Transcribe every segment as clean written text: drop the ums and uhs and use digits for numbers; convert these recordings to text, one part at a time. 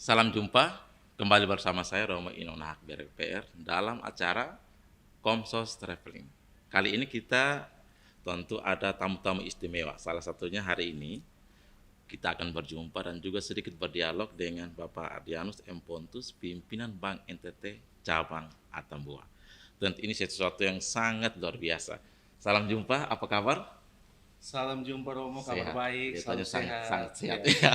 Salam jumpa, kembali bersama saya Romo Inonahak BRPR dalam acara Komsos Traveling. Kali ini kita tentu ada tamu-tamu istimewa. Salah satunya hari ini kita akan berjumpa dan juga sedikit berdialog dengan Bapak Adrianus M. Pontus, pimpinan Bank NTT Cabang Atambua. Tentu ini sesuatu yang sangat luar biasa. Salam jumpa, apa kabar? Salam jumpa Romo, kabar Sehat. baik, Kelihatannya selalu sehat. sangat sehat. Ya. Ya.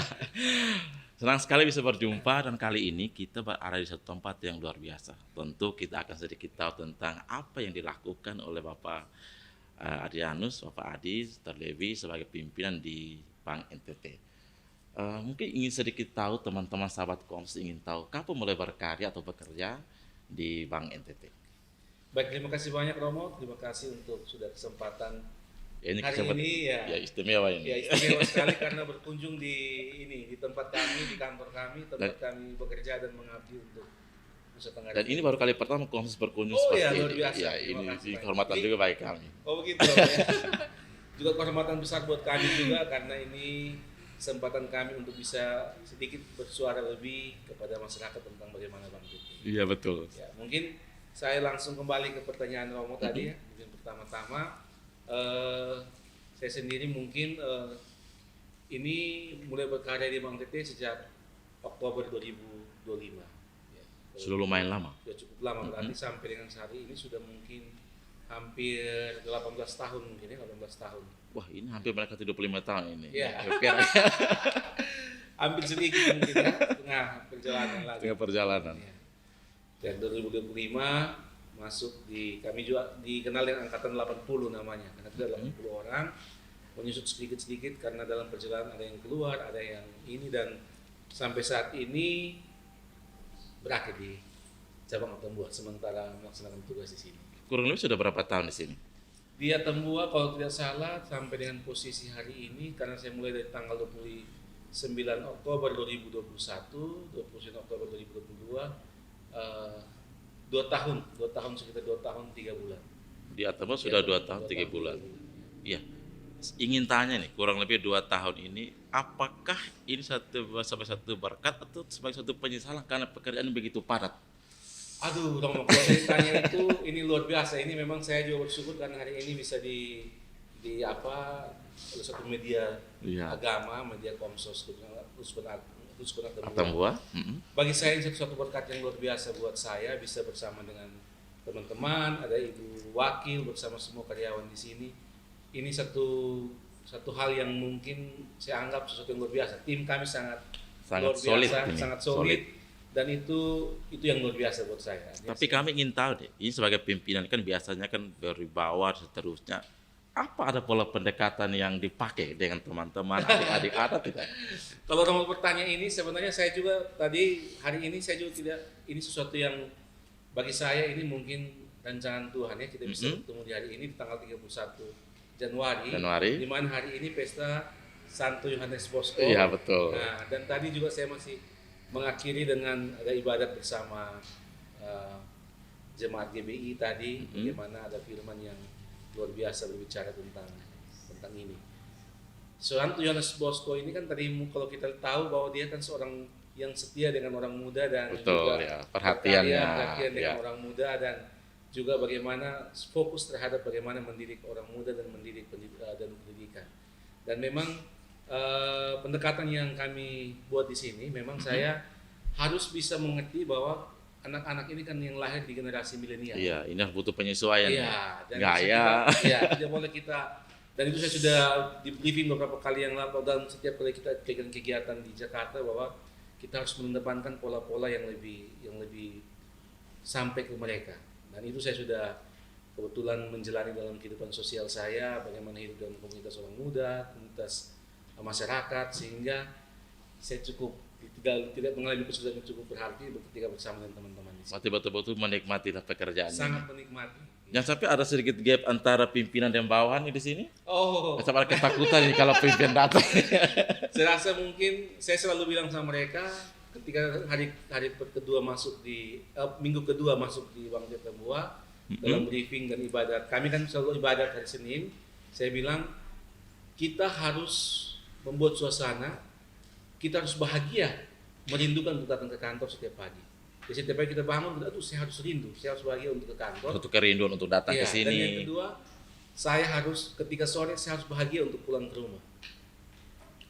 Senang sekali bisa berjumpa dan kali ini kita berada di satu tempat yang luar biasa. Tentu kita akan sedikit tahu tentang apa yang dilakukan oleh Bapak Adrianus, Bapak Adi, terlebih sebagai pimpinan di Bank NTT. Mungkin ingin sedikit tahu teman-teman sahabat Komsi ingin tahu kapan mulai berkarya atau bekerja di Bank NTT. Baik, terima kasih banyak Romo, terima kasih untuk sudah kesempatan Ya, ini hari ini ya istimewa ini. ya istimewa sekali karena berkunjung di tempat kami, di kantor kami, tempat kami bekerja dan mengabdi untuk Nusa Tenggara. Dan ini baru kali pertama Komsi berkunjung Oh seperti ya, ini. luar biasa. Ya, Terima ini kasih banyak. kehormatan juga bagi kami. Oh begitu Romo, ya. Juga kehormatan besar buat kami juga karena ini kesempatan kami untuk bisa sedikit bersuara lebih kepada masyarakat tentang bagaimana Bank NTT. Iya betul. Ya, mungkin saya langsung kembali ke pertanyaan Romo tadi ya. Mungkin pertama-tama saya sendiri mungkin ini mulai berkarya di Bank NTT sejak Oktober 2025. Ya, Sudah lumayan lama. sudah cukup lama, berarti sampai dengan hari ini sudah mungkin hampir 18 tahun mungkin ya, 18 tahun. Wah, ini hampir mendekati 25 tahun ini. Iya. Hampir Hampir sedikit mungkin ya, setengah perjalanan lagi. tengah perjalanan. Ya. Dan 2025 masuk kami juga dikenal dengan angkatan 80 namanya, karena tidak 80 orang, menyusut sedikit-sedikit karena dalam perjalanan ada yang keluar, ada yang ini, dan sampai saat ini berakhir di cabang Atambua sementara melaksanakan tugas di sini. Kurang lebih sudah berapa tahun di sini? Di Atambua kalau tidak salah sampai dengan posisi hari ini, karena saya mulai dari tanggal 29 Oktober 2021, 29 Oktober 2022, 2 tahun sekitar 2 tahun 3 bulan. Di Atambua sudah 2 tahun 3 bulan. Iya. Ingin tanya nih, kurang lebih 2 tahun ini, apakah ini sampai satu berkat atau sebagai satu penyesalan karena pekerjaan begitu padat? Aduh, Romo, kalau saya tanya itu ini luar biasa. Ini memang saya juga bersyukur karena hari ini bisa di oleh satu media agama, media Komsos Nusa Atambua. Bagi saya ini satu berkat yang luar biasa buat saya bisa bersama dengan teman-teman, ada ibu wakil bersama semua karyawan di sini. Ini satu hal yang mungkin saya anggap sesuatu yang luar biasa. Tim kami sangat luar biasa, sangat solid. Dan itu yang luar biasa buat saya. Tapi kami ingin tahu deh, ini sebagai pimpinan kan biasanya kan berwibawa seterusnya. Apa ada pola pendekatan yang dipakai dengan teman-teman, adik-adik ada tidak? Kalau Romo bertanya ini, sebenarnya saya juga tadi hari ini saya juga tidak, ini sesuatu yang bagi saya ini mungkin rancangan Tuhan ya, kita bisa bertemu di hari ini di tanggal 31 Januari. Di mana hari ini pesta Santo Yohanes Bosco. Iya betul. Nah, dan tadi juga saya masih mengakhiri dengan ada ibadat bersama jemaat GBI tadi, bagaimana ada firman yang luar biasa berbicara tentang ini. Santo Yohanes Bosco ini kan tadi kalau kita tahu bahwa dia kan seorang yang setia dengan orang muda dan betul, juga ya, perhatian dengan orang muda, dan juga bagaimana fokus terhadap bagaimana mendidik orang muda dan mendidik dan pendidikan. Dan memang pendekatan yang kami buat di sini memang saya harus bisa mengerti bahwa anak-anak ini kan yang lahir di generasi milenial. Iya, ini butuh penyesuaian. Iya, dan gaya. Tidak boleh kita, dan itu saya sudah di briefing beberapa kali yang lalu dalam setiap kali kita kegiatan di Jakarta bahwa kita harus mengedepankan pola-pola yang lebih sampai ke mereka. Dan itu saya sudah kebetulan menjalani dalam kehidupan sosial saya, bagaimana hidup dalam komunitas orang muda, komunitas masyarakat, sehingga saya tidak mengalami kesulitan yang cukup berarti ketika bersama dengan teman-teman di sini. Betul-betul menikmati pekerjaan. Sangat menikmati. Jangan sampai ada sedikit gap antara pimpinan dan bawahan di sini. Oh. Sampai ada ketakutan ini kalau pimpinan datang. Saya rasa mungkin saya selalu bilang sama mereka ketika hari kedua masuk minggu kedua masuk di Bank Atambua dalam briefing dan ibadat. Kami kan selalu ibadat hari Senin. Saya bilang kita harus membuat suasana, kita harus bahagia merindukan untuk datang ke kantor setiap pagi. Jadi setiap pagi kita bangun, aduh saya harus rindu, saya harus bahagia untuk ke kantor. Untuk kerinduan untuk datang Iya, ke sini. dan yang kedua, saya harus ketika sore saya harus bahagia untuk pulang ke rumah.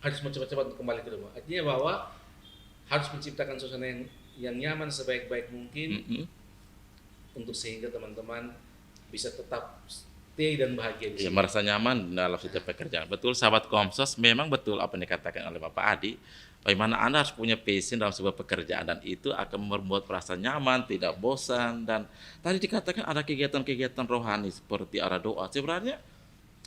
Harus cepat-cepat untuk kembali ke rumah. Artinya bahwa harus menciptakan suasana yang nyaman sebaik-baik mungkin untuk sehingga teman-teman bisa tetap stay dan bahagia di Ya, sini. merasa nyaman dalam setiap pekerjaan. Betul, sahabat Komsos, memang betul apa yang dikatakan oleh Bapak Adi. Bagaimana Anda harus punya passion dalam sebuah pekerjaan dan itu akan membuat perasaan nyaman, tidak bosan. Dan tadi dikatakan ada kegiatan-kegiatan rohani seperti arah doa. Sebenarnya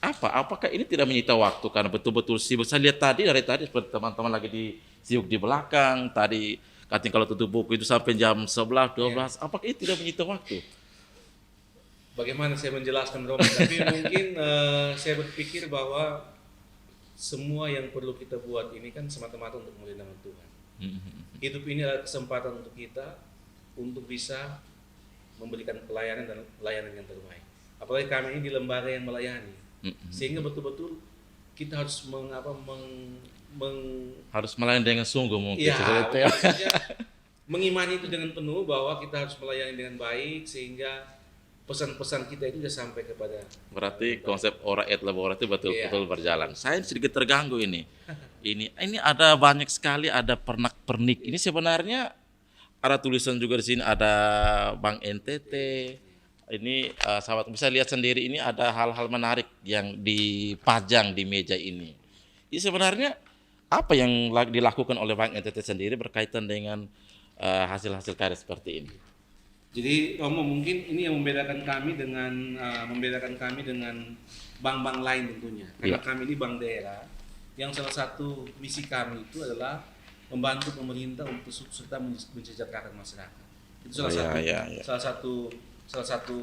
apakah ini tidak menyita waktu karena betul-betul sibuk? Saya lihat dari tadi seperti teman-teman lagi sibuk di belakang. Tadi katanya kalau tutup buku itu sampai jam 11, 12. Apakah itu tidak menyita waktu? Bagaimana saya menjelaskan Romo, tapi mungkin saya berpikir bahwa semua yang perlu kita buat ini kan semata-mata untuk memuliakan nama Tuhan. Hidup ini adalah kesempatan untuk kita untuk bisa memberikan pelayanan dan layanan yang terbaik. Apalagi kami ini di lembaga yang melayani, sehingga betul-betul kita harus harus melayani dengan sungguh mungkin. ya, Seperti itu. maksudnya mengimani itu dengan penuh bahwa kita harus melayani dengan baik sehingga pesan-pesan kita itu sudah sampai kepada. Berarti konsep ora et labora itu betul-betul berjalan. Saya sedikit terganggu ini. Ini ada banyak sekali, ada pernak-pernik. Ini sebenarnya ada tulisan juga di sini, ada Bank NTT. Ini sahabat bisa lihat sendiri, ini ada hal-hal menarik yang dipajang di meja ini. Ini sebenarnya apa yang dilakukan oleh Bank NTT sendiri berkaitan dengan hasil-hasil karya seperti ini? Jadi Romo, mungkin ini yang membedakan kami dengan bank-bank lain tentunya. Karena kami ini bank daerah yang salah satu misi kami itu adalah membantu pemerintah untuk serta mensejahterakan masyarakat. Itu salah satu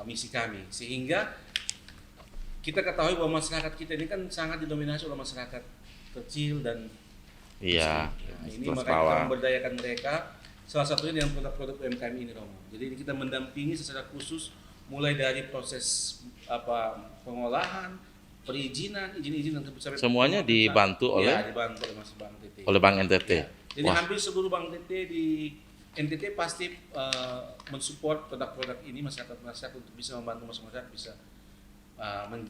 misi kami. Sehingga kita ketahui bahwa masyarakat kita ini kan sangat didominasi oleh masyarakat kecil dan ini makanya kita memberdayakan mereka. Salah satunya dengan produk-produk UMKM ini, Romo. Jadi kita mendampingi secara khusus mulai dari proses pengolahan, perizinan, izin dan semuanya dibantu oleh Mas Bank NTT. Oleh Bank NTT. Ya. Jadi hampir seluruh Bank NTT di NTT pasti mensupport produk-produk ini masyarakat untuk bisa membantu masyarakat bisa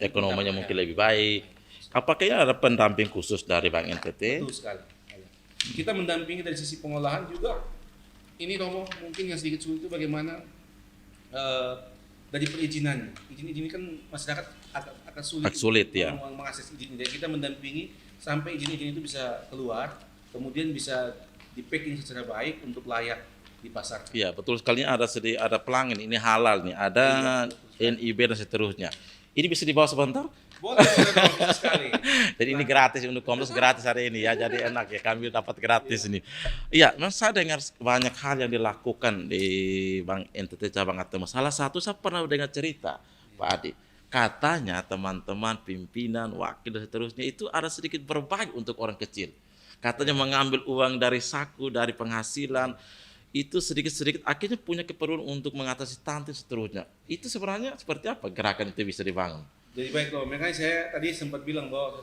ekonominya mungkin lebih baik. Apakah ada pendamping khusus dari Bank NTT? Betul sekali. Kita mendampingi dari sisi pengolahan juga. Ini Romo, mungkin yang sedikit sulit itu bagaimana dari perizinannya. Izin kan masyarakat akan sulit ya. Mengakses izin. Jadi kita mendampingi sampai izin itu bisa keluar, kemudian bisa di-packing secara baik untuk layak di pasar. Iya, betul sekali. Ada pelanggan, ini halal nih, ada NIB dan seterusnya. Ini bisa dibawa sebentar? Boleh sekali. Jadi ini gratis untuk Komsos, gratis hari ini ya, jadi enak ya, kami dapat gratis ini. Iya, saya dengar banyak hal yang dilakukan di Bank NTT cabang Atema. Salah satu saya pernah dengar cerita, Pak Adi. Katanya teman-teman pimpinan, wakil dan seterusnya itu ada sedikit berbagi untuk orang kecil. Katanya mengambil uang dari saku, dari penghasilan, itu sedikit-sedikit akhirnya punya keperluan untuk mengatasi stunting seterusnya. Itu sebenarnya seperti apa gerakan itu bisa dibangun? Jadi baik loh, makanya saya tadi sempat bilang bahwa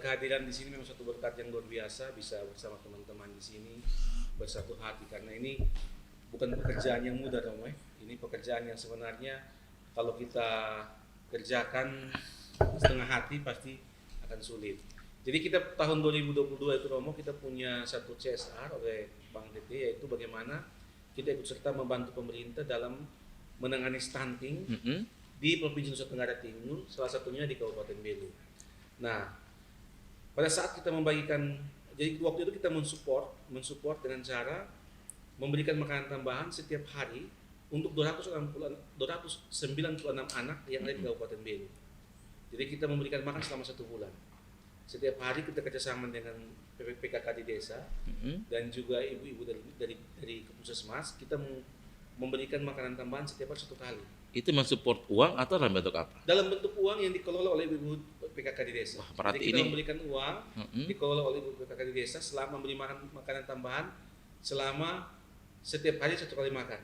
kehadiran di sini memang suatu berkat yang luar biasa, bisa bersama teman-teman di sini bersatu hati, karena ini bukan pekerjaan yang mudah dong, ini pekerjaan yang sebenarnya kalau kita kerjakan setengah hati pasti akan sulit. Jadi kita tahun 2022 itu Romo, kita punya satu CSR oleh Bank NTT, yaitu bagaimana kita ikut serta membantu pemerintah dalam menangani stunting di Provinsi Nusa Tenggara Timur, salah satunya di Kabupaten Belu. Nah, pada saat kita membagikan, jadi waktu itu kita mensupport dengan cara memberikan makanan tambahan setiap hari untuk 296 anak yang ada di Kabupaten Belu. Jadi kita memberikan makan selama 1 bulan. Setiap hari kita kerjasama dengan PKK di desa dan juga ibu-ibu dari Puskesmas, kita memberikan makanan tambahan setiap hari 1 kali. Itu mensupport uang atau dalam bentuk apa? Dalam bentuk uang yang dikelola oleh ibu PKK di desa. Jadi kita memberikan uang dikelola oleh ibu PKK di desa selama memberi makanan tambahan selama setiap hari 1 kali makan.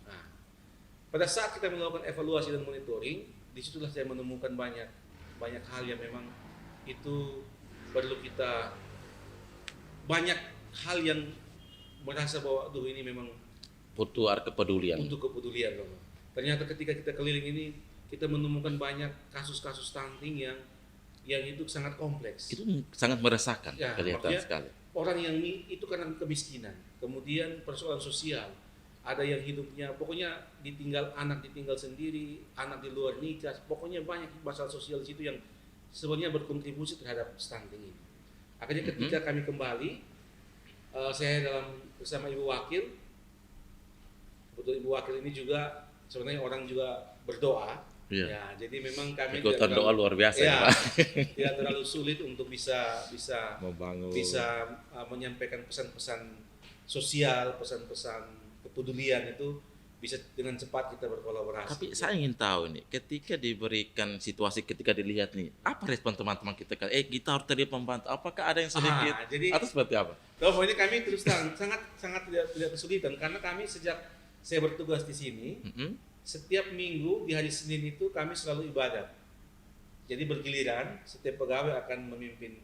Nah, pada saat kita melakukan evaluasi dan monitoring, disitulah saya menemukan banyak hal yang memang itu perlu kita banyak hal yang merasa bahwa aduh ini memang Butuh kepedulian. untuk kepedulian Romo. Ternyata ketika kita keliling ini kita menemukan banyak kasus-kasus stunting yang itu sangat kompleks. Itu sangat meresahkan, Ya, kelihatan maksudnya sekali. orang yang itu karena kemiskinan, kemudian persoalan sosial, ada yang hidupnya pokoknya anak ditinggal sendiri, anak di luar nikah, pokoknya banyak masalah sosial di situ yang sebenarnya berkontribusi terhadap stunting ini. Akhirnya ketika kami kembali, saya bersama Ibu Wakil, betul Ibu Wakil ini juga sebenarnya orang juga berdoa. Iya. Ya, jadi memang kami Ikutan doa luar biasa ya, Pak. tidak terlalu sulit untuk bisa Membangun. menyampaikan pesan-pesan sosial, pesan-pesan kepedulian itu bisa dengan cepat kita berkolaborasi. Tapi saya ingin tahu nih, ketika diberikan situasi, ketika dilihat nih, apa respon teman-teman kita? Kita harus terlihat membantu. Apakah ada yang sedikit? Atau seperti apa? Kalau ini kami terus terang sangat tidak kesulitan karena kami sejak saya bertugas di sini, setiap minggu di hari Senin itu kami selalu ibadat. Jadi bergiliran, setiap pegawai akan memimpin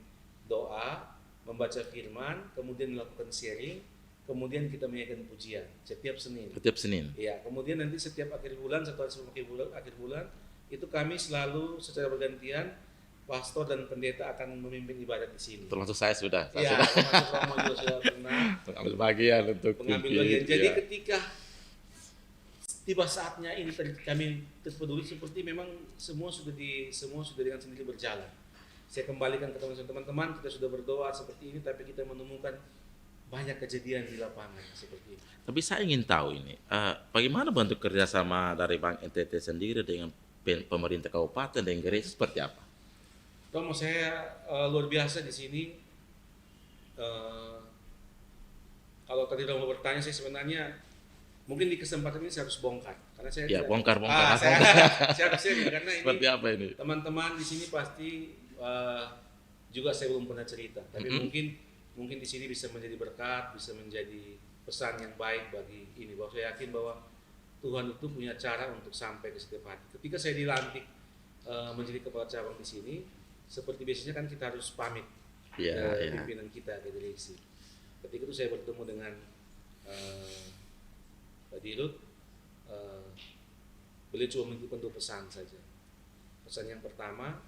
doa, membaca firman, kemudian melakukan sharing, kemudian kita menyanyikan pujian setiap Senin. Setiap Senin. Ya, kemudian nanti setiap akhir bulan, satu hari sebelum akhir bulan, itu kami selalu secara bergantian pastor dan pendeta akan memimpin ibadat di sini. Termasuk saya sudah. Ya, termasuk Romo juga sudah pernah mengambil bagian untuk mengambil bagian. Jadi ketika tiba saatnya ini kami terpeduli, seperti memang semua sudah dengan sendiri berjalan. Saya kembalikan ke teman-teman, kita sudah berdoa seperti ini, tapi kita menemukan banyak kejadian di lapangan seperti ini. Tapi saya ingin tahu ini, bagaimana bentuk kerjasama dari Bank NTT sendiri dengan pemerintah kabupaten dan gereja seperti apa? Romo, saya luar biasa di sini. Kalau tadi Romo bertanya, saya sebenarnya mungkin di kesempatan ini saya harus bongkar karena saya bongkar. saya harus sharing karena ini seperti apa ini? Teman-teman di sini pasti juga saya belum pernah cerita, tapi mungkin di sini bisa menjadi berkat, bisa menjadi pesan yang baik bagi ini. Bahwa saya yakin bahwa Tuhan itu punya cara untuk sampai ke setiap hati. Ketika saya dilantik menjadi kepala cabang di sini, seperti biasanya kan kita harus pamit ke pimpinan kita, ke direksi. Ketika itu saya bertemu dengan Pak Dirut, beliau cuma menitipkan 2 pesan saja. Pesan yang pertama,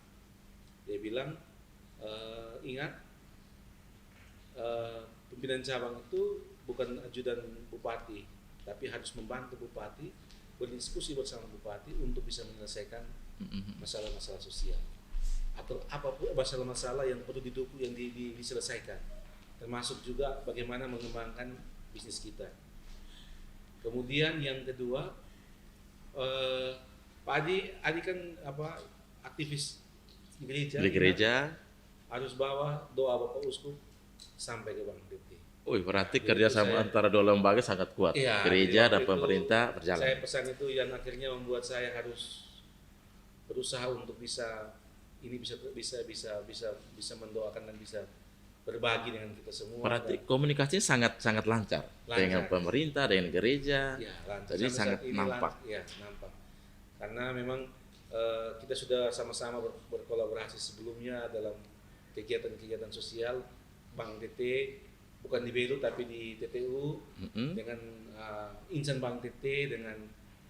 dia bilang, ingat, pimpinan cabang itu bukan ajudan bupati, tapi harus membantu bupati, berdiskusi bersama bupati untuk bisa menyelesaikan masalah-masalah sosial atau apapun masalah-masalah yang perlu didukung, yang diselesaikan, termasuk juga bagaimana mengembangkan bisnis kita. Kemudian yang kedua, Pak Adi kan aktivis di gereja, harus bawa doa Bapak Uskup sampai ke Bank NTT. Berarti kerjasama antara dua lembaga sangat kuat. Iya, gereja dan pemerintah berjalan. Saya pesan itu yang akhirnya membuat saya harus berusaha untuk bisa mendoakan dan bisa berbagi dengan kita semua. Berarti komunikasinya sangat lancar dengan pemerintah, dengan gereja. Ya, lancar. Jadi sangat nampak. Nampak. Karena memang kita sudah sama-sama berkolaborasi sebelumnya dalam kegiatan-kegiatan sosial Bank NTT, bukan di Belu tapi di TTU, dengan insan Bank NTT,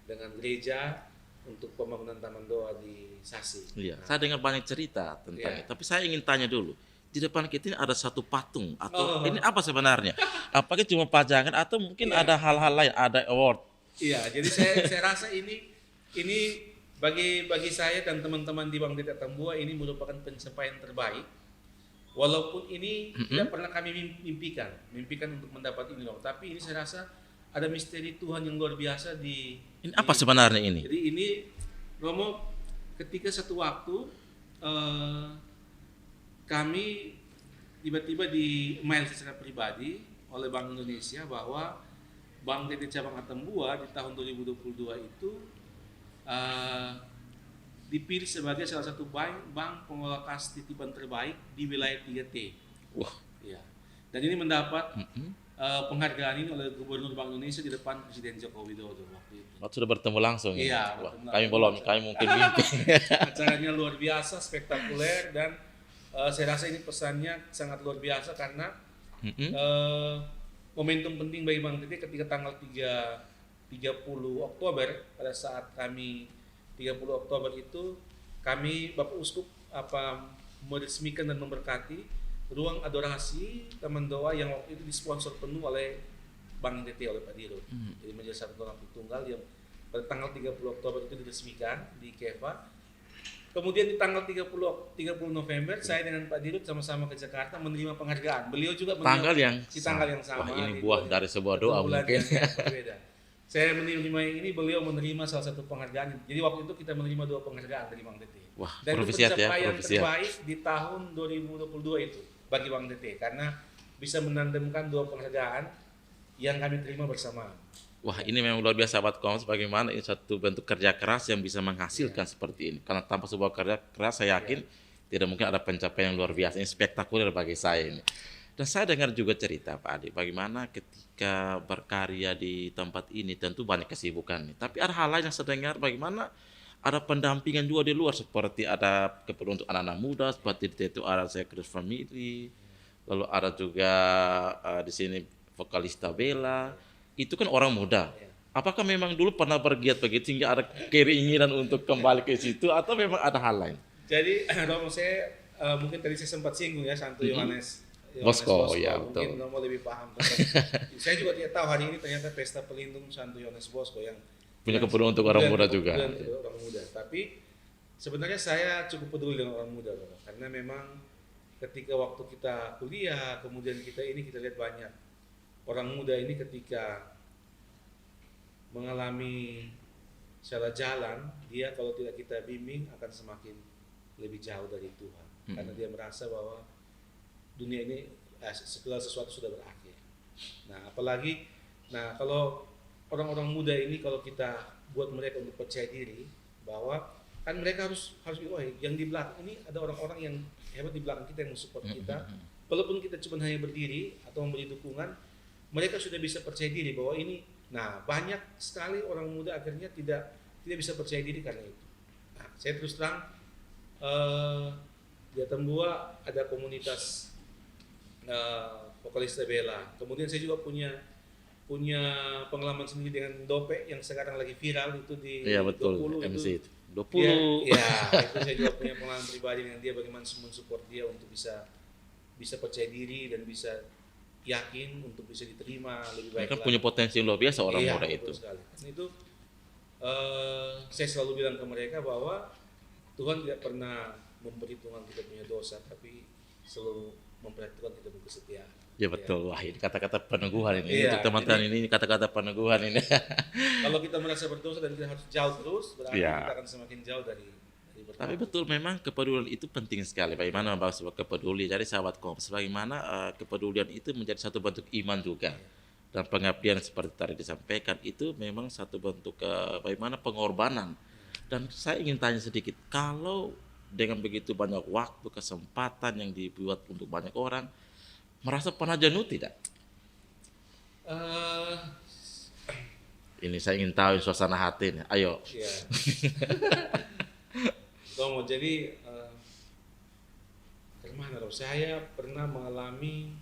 dengan gereja untuk pembangunan taman doa di Sasi. Iya, saya dengar banyak cerita tentang itu. Tapi saya ingin tanya dulu. Di depan kita ini ada satu patung atau ini apa sebenarnya? Apakah cuma pajangan atau mungkin ada hal-hal lain, ada award? Iya, jadi saya rasa ini bagi saya dan teman-teman di Bank NTT Atambua ini merupakan pencapaian terbaik. Walaupun ini tidak pernah kami mimpikan untuk mendapat ini loh. Tapi ini saya rasa ada misteri Tuhan yang luar biasa Ini apa sebenarnya ini? Jadi ini Romo, ketika satu waktu kami tiba-tiba di-email secara pribadi oleh Bank Indonesia bahwa Bank NTT Cabang Atambua di tahun 2022 itu dipilih sebagai salah satu bank pengelola kas titipan terbaik di wilayah 3T. Wah. Ya. Dan ini mendapat penghargaan ini oleh Gubernur Bank Indonesia di depan Presiden Joko Widodo waktu itu. Sudah bertemu langsung. Iya. Kami belum, kami mungkin mimpi. Acaranya luar biasa, spektakuler, dan saya rasa ini pesannya sangat luar biasa karena Mm-mm. Momentum penting bagi Bang Tete ketika tanggal 30 Oktober, pada saat kami 30 Oktober itu kami Bapak Uskup meresmikan dan memberkati ruang adorasi Taman Doa yang waktu itu disponsor penuh oleh Bang Tete, oleh Pak Dirut. Jadi Majelis Satu Orang Tunggal yang pada tanggal 30 Oktober itu diresmikan di Keva. Kemudian di tanggal 30 November saya dengan Pak Dirut sama-sama ke Jakarta menerima penghargaan. Beliau juga Tanggal yang di tanggal yang sama. Wah, ini di buah dari sebuah doa bulan mungkin. yang berbeda. Saya menerima ini, beliau menerima salah satu penghargaan. Jadi waktu itu kita menerima 2 penghargaan dari Bang Tete. Wah, Dan itu profesiat ya, pencapaian profesiat. terbaik di tahun 2022 itu bagi Bang Tete karena bisa menandemkan 2 penghargaan yang kami terima bersama. Wah, ini memang luar biasa sahabat Kompas, bagaimana ini satu bentuk kerja keras yang bisa menghasilkan seperti ini. Karena tanpa sebuah kerja keras saya yakin tidak mungkin ada pencapaian yang luar biasa. Ini spektakuler bagi saya ini. Dan saya dengar juga cerita Pak Adi, bagaimana ketika berkarya di tempat ini tentu banyak kesibukan nih. Tapi ada hal lain yang saya dengar, bagaimana ada pendampingan juga di luar, seperti ada keperluan untuk anak-anak muda, seperti itu ada Secret Family, lalu ada juga di sini vokalista Bella, itu kan orang muda. Apakah memang dulu pernah bergiat begitu sehingga ada keinginan untuk kembali ke situ, atau memang ada hal lain? Jadi Romo, saya mungkin tadi saya sempat singgung ya Santo Yohanes Bosco, ya mungkin betul. Romo lebih paham. Saya juga tidak tahu hari ini ternyata pesta pelindung Santo Yohanes Bosco yang Punya keperluan untuk orang muda juga. Untuk orang muda. Tapi sebenarnya saya cukup peduli dengan orang muda, Romo, karena memang ketika waktu kita kuliah, kemudian kita lihat banyak orang muda ini ketika mengalami salah jalan, dia kalau tidak kita bimbing akan semakin lebih jauh dari Tuhan. Karena dia merasa bahwa dunia ini segala sesuatu sudah berakhir. Nah, apalagi kalau orang-orang muda ini kalau kita buat mereka untuk percaya diri bahwa kan mereka harus yang di belakang ini ada orang-orang yang hebat di belakang kita yang mensupport kita. Walaupun kita cuma hanya berdiri atau memberi dukungan, mereka sudah bisa percaya diri bahwa ini. Nah, banyak sekali orang muda akhirnya tidak bisa percaya diri karena itu. Nah, saya terus terang di Atambua ada komunitas vokalista Bella. Kemudian saya juga punya pengalaman sendiri dengan Dope yang sekarang lagi viral itu di Iya betul, 20 MC itu. itu. 20. Ya, itu saya juga punya pengalaman pribadi dengan dia, bagaimana mensupport dia untuk bisa percaya diri dan bisa yakin untuk bisa diterima lebih baik. Mereka punya potensi yang luar biasa orang muda itu. Sekali. Dan itu saya selalu bilang ke mereka bahwa Tuhan tidak pernah memperhitungkan kita punya dosa, tapi selalu memperhatikan kita berkesetiaan. Ya betul, wah ini kata-kata peneguhan ini. Iya, Untuk teman-teman ini kata-kata peneguhan ini. Kalau kita merasa berdosa dan kita harus jauh terus, berarti Iya. kita akan semakin jauh dari bertobat. Tapi betul memang kepedulian itu penting sekali. Bagaimana membawa sebuah kepedulian. Jadi sahabat Kompas, bagaimana kepedulian itu menjadi satu bentuk iman juga. Dan pengabdian seperti tadi disampaikan itu memang satu bentuk bagaimana pengorbanan. Dan saya ingin tanya sedikit, kalau dengan begitu banyak waktu, kesempatan yang dibuat untuk banyak orang, merasa pernah jenuh tidak? Ini saya ingin tahu suasana hati nih. Ayo. Iya. Tomo, jadi kemana Rob? Saya pernah mengalami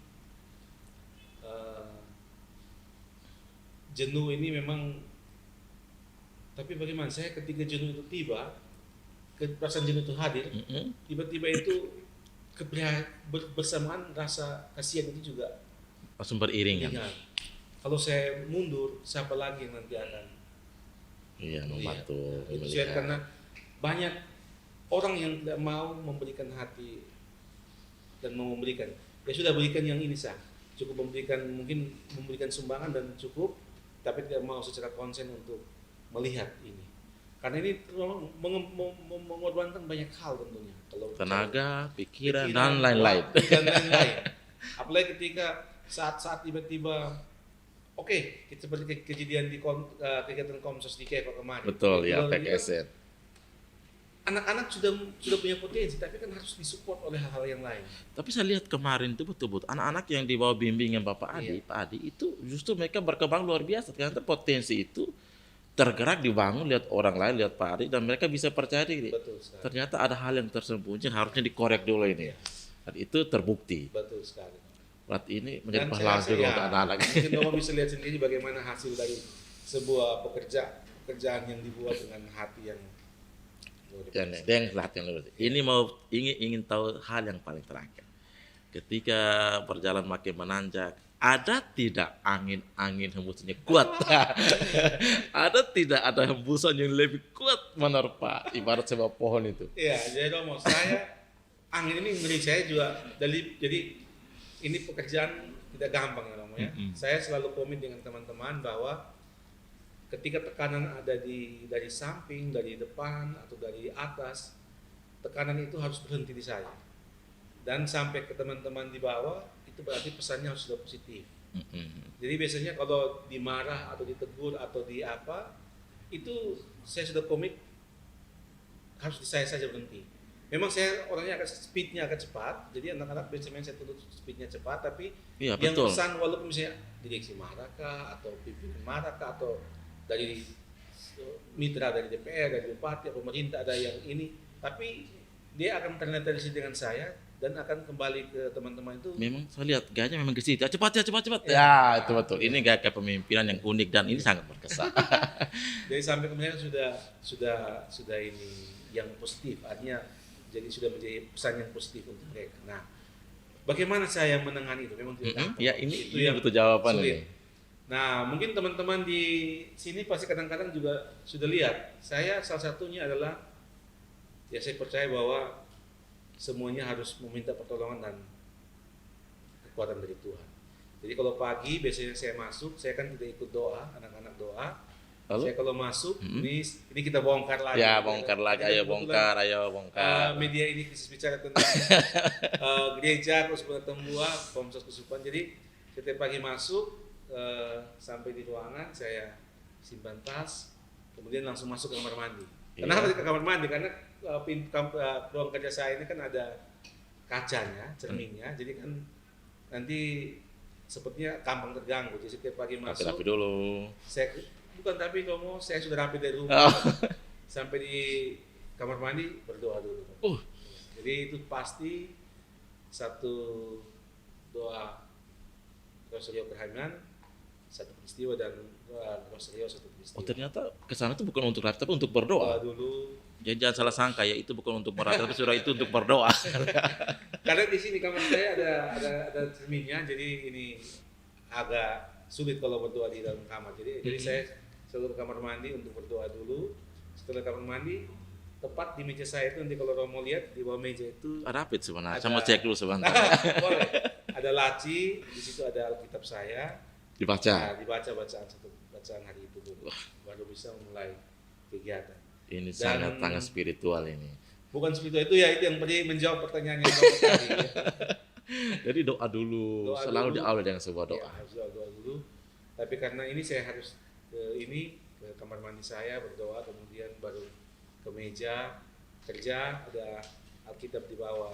jenuh ini memang, tapi bagaimana? Saya ketika jenuh itu tiba, perasaan jenuh itu hadir, tiba-tiba itu bersamaan rasa kasihan itu juga Langsung beriringan. Kalau saya mundur, siapa lagi yang nanti akan membantu. Itu saya karena banyak orang yang tidak mau memberikan hati dan mau memberikan. Ya sudah, berikan yang ini sah. Cukup mungkin memberikan sumbangan dan cukup, tapi tidak mau secara konsen untuk melihat ini. Karena ini mengorbankan banyak hal tentunya. Kalau tenaga, pikiran, dan lain-lain. Apalagi ketika saat-saat tiba-tiba, kita seperti kejadian di kegiatan Komsos di Keva kemarin. Betul ya, PKSN. Anak-anak sudah punya potensi, tapi kan harus disupport oleh hal-hal yang lain. Tapi saya lihat kemarin itu betul-betul anak-anak yang di bawah bimbingan Pak Adi itu justru mereka berkembang luar biasa. Ternyata potensi itu tergerak dibangun, lihat orang lain, lihat Pak Adi, dan mereka bisa percaya diri. Betul sekali. Ternyata ada hal yang tersembunyi harusnya dikorek dulu ini. Dan itu terbukti. Betul sekali. Berarti ini menjadi Dan pahlawan saya juga ya, untuk anak-anak. mungkin Romo bisa lihat sendiri bagaimana hasil dari sebuah pekerjaan yang dibuat dengan hati yang luar Dan biasa. yang perhatian lu. Ini mau ingin tahu hal yang paling terakhir. Ketika berjalan makin menanjak, ada tidak angin hembusannya kuat? Ada tidak ada hembusan yang lebih kuat menerpa ibarat sebuah pohon itu? Iya, jadi Romo, angin ini menurut saya juga jadi ini pekerjaan tidak gampang ya Romo ya. Saya selalu komit dengan teman-teman bahwa ketika tekanan ada dari samping, dari depan atau dari atas, tekanan itu harus berhenti di saya. Dan sampai ke teman-teman di bawah, itu berarti pesannya harus sudah positif. Jadi biasanya kalau dimarah atau ditegur atau di apa, itu saya sudah komit harus di saya saja berhenti. Memang saya orangnya speednya agak cepat, jadi anak-anak biasanya saya tuntut speednya cepat, tapi Iya, yang betul. pesan walaupun misalnya direksi marah kah, atau pimpinan marah kah, atau dari mitra dari DPR, dari bupati, pemerintah ada yang ini, tapi dia akan ternetralisasi dengan saya dan akan kembali ke teman-teman itu. Memang saya lihat gayanya memang ke situ. Cepat ya, cepat. Ya. Ya, itu betul. Ini gaya kepemimpinan yang unik dan ini sangat berkesan. Jadi sampai kemudian sudah ini yang positif, artinya jadi sudah menjadi pesan yang positif untuk mereka. Nah, bagaimana saya menangani itu? Memang tidak gampang. Ya, ini yang butuh jawaban sulit. ini. Nah, mungkin teman-teman di sini pasti kadang-kadang juga sudah lihat. Saya salah satunya adalah ya saya percaya bahwa semuanya harus meminta pertolongan dan kekuatan dari Tuhan. Jadi kalau pagi biasanya saya masuk, saya kan tidak ikut doa, anak-anak doa. Lalu? Saya kalau masuk, ini kita bongkar lagi. Ya, bongkar lagi. Kita Ayo kebetulan, bongkar. media ini khusus bicara tentang gereja, Kusuma Tembua, Komsos Kesupan. Jadi setiap pagi masuk sampai di ruangan, saya simpan tas, kemudian langsung masuk ke kamar mandi. Kenapa ke kamar mandi? Karena ruang kerja saya ini kan ada kacanya, cerminnya, jadi kan nanti sepertinya gampang terganggu. Jadi setiap pagi masuk, Rapi dulu. tapi Romo, saya sudah rapi dari rumah. Sampai di kamar mandi berdoa dulu. Jadi itu pasti satu doa Rosario Kehamilan, satu peristiwa, dan doa Rosario satu peristiwa. Oh, ternyata kesana itu bukan untuk rapi, tapi untuk berdoa. Doa dulu. Jadi jangan salah sangka ya, itu bukan untuk merapi, tapi sudah itu untuk berdoa. Karena di sini kamar saya ada cerminnya, jadi ini agak sulit kalau berdoa di dalam kamar. Jadi saya selalu ke kamar mandi untuk berdoa dulu. Setelah kamar mandi, tepat di meja saya itu, nanti kalau Romo lihat di bawah meja itu Rapid sebenarnya. Saya mau cek dulu sebentar. boleh. Ada laci, di situ ada Alkitab saya. Dibaca. Nah, dibaca bacaan hari itu dulu. Baru bisa mulai kegiatan. Ini Dan sangat spiritual ini. bukan seperti itu ya, itu yang menjawab pertanyaan yang Romo tadi. Jadi doa dulu, selalu diawali dengan sebuah doa. Ya, harus doa dulu. Tapi karena ini saya harus ke kamar mandi saya berdoa, kemudian baru ke meja kerja, ada Alkitab di bawah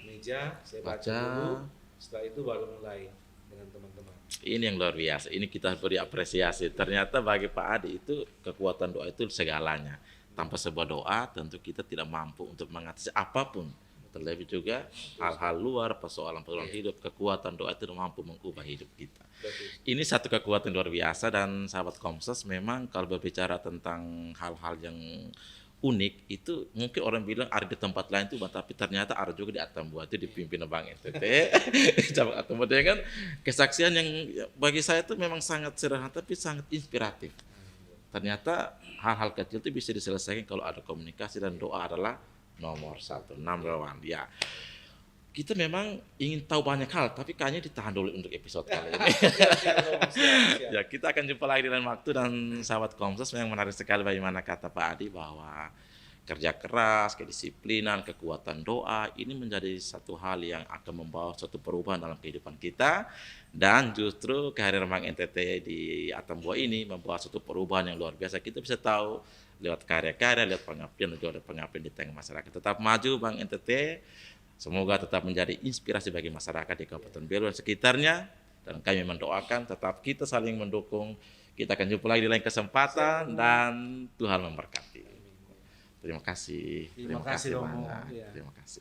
meja, saya baca dulu. Setelah itu baru mulai dengan teman-teman. Ini yang luar biasa. Ini kita beri apresiasi. Ternyata bagi Pak Adi itu kekuatan doa itu segalanya. Tanpa sebuah doa tentu kita tidak mampu untuk mengatasi apapun. Terlebih juga hal-hal luar, persoalan-persoalan hidup, kekuatan doa itu mampu mengubah hidup kita. Ini satu kekuatan luar biasa, dan sahabat Komsos memang kalau berbicara tentang hal-hal yang unik itu mungkin orang bilang ada di tempat lain tuh, tapi ternyata ada juga di Atambua itu dipimpin Bang NTT. Cabang Atambua kan kesaksian yang bagi saya itu memang sangat sederhana tapi sangat inspiratif. Ternyata hal-hal kecil itu bisa diselesaikan kalau ada komunikasi, dan doa adalah nomor satu, number one. Ya, kita memang ingin tahu banyak hal, tapi kayaknya ditahan dulu untuk episode kali ini. Ya, kita akan jumpa lagi di lain waktu, dan sahabat Komsos memang menarik sekali bagaimana kata Pak Adi bahwa kerja keras, kedisiplinan, kekuatan doa ini menjadi satu hal yang akan membawa suatu perubahan dalam kehidupan kita, dan justru kehadiran Bang NTT di Atambua ini membawa suatu perubahan yang luar biasa. Kita bisa tahu lewat karya-karya, lewat pengabdian, juga ada pengabdian di tengah masyarakat. Tetap maju Bang NTT, semoga tetap menjadi inspirasi bagi masyarakat di Kabupaten Belu dan sekitarnya, dan kami mendoakan tetap kita saling mendukung. Kita akan jumpa lagi di lain kesempatan, dan Tuhan memberkati. Terima kasih. Terima kasih Romo. Terima kasih.